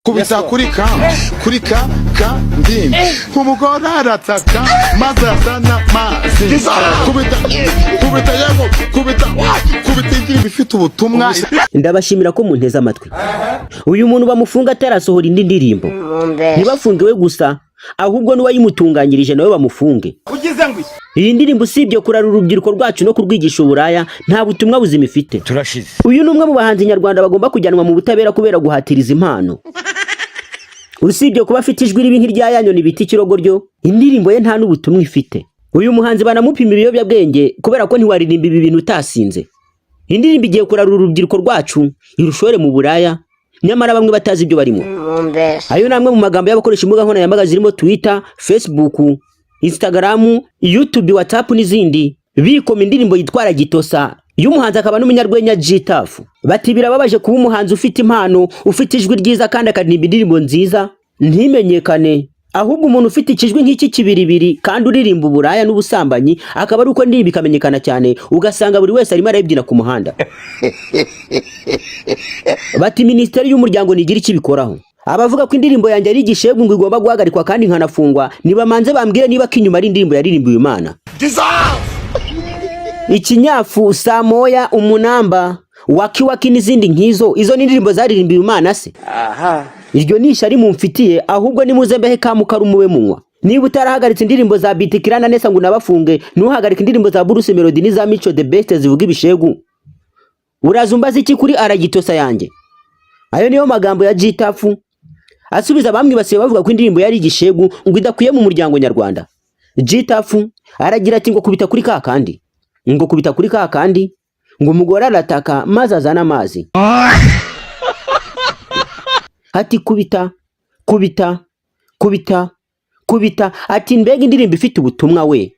Kubita kuri ndini umugore arataka maze azana mazi kubita yego kubita igira bifite ubutumwa. Ndabashimira ko munteze amatwi. Uyu muntu bamufunga atarasohora indi ndirimbo, ntibafungiwe gusa ahubwo n'uwayimutunganyirije nawe bamufunge. Iyi ndirimbo usibye kurara urubyiruko rwacu no kurwigisha uburaya nta butumwa buzima ifite. Turashize. Uyu ni umwe mu bahanzi nyarwanda bagomba kujyanwa mu butabera kubera guhatiriza impano. Usibye kuba afite ijwi ribi nk'irya Yanyoni biti Kirogoryo, indirimbo ye nta n'ubutumwa ifite. Uyu muhanzi banamupima ibiyobyabwenge kubera ko ntiwaririmba ibi bintu utasinze. Indirimbo igiye kurara urubyiruko rwacu irushore mu buraya, nyamara bamwe batazi ibyo barimo. Ayo namwe mu magambo y'abakoresha imbuga nkoranyambaga zirimo Twitter, Facebook, Instagram, YouTube, WhatsApp n'izindi bikoma indirimbo yitwara Gitosa y'umuhanzi akaba n'umunyarwenya G-Tough. Bati birababaje kuba umuhanzi ufite impano, ufite ijwi ryiza kandi akaririmba indirimbo nziza ntimenyekane, ahubwo umuntu ufite ikijwi nk'iki kibiribiri kandi uririmba uburaya n'ubusambanyi akaba ari uko ndirimbo ikamenyekana cyane ugasanga buri wese arimo arayibyina ku muhanda. Bati Minisiteri y'Umuryango nigira ikibikoraho. Abavuga ko indirimbo yanjye ari igishegu ngo igomba guhagarikwa kandi nkanafungwa nibamanze bambwire niba kinyuma ari indirimbo yaririmbiwe Imana. Ikinyafu, Samoya, Umunamba, Waki n'izindi nkizo, izo ni indirimbo zaririmbiwe Imana se? Aha. Iryo nisha ari mumfitiye ahubwo nimuze mbehe kamukara munywa. Niba utarahagaritse indirimbo za Bitikira na Nesa ngo nabafunge, ntuhagarike indirimbo za Bruce Melody n'iza Mico the Best zivuga ibishegu. Urazumbaza iki kuri Aragitosa yanjye? Ayo niyo magambo ya G-Tough asubiza bamwibasiye bavuga ko indirimbo yari igishegu ngo idakwiye mu muryango nyarwanda. G-Tough aragira ati ngo kubita kuri kakandi, ngo kubita kuri kakandi, ngo umugore arataka maze azana amazi. Ati kubita ati mbega indirimbo ifite ubutumwa we.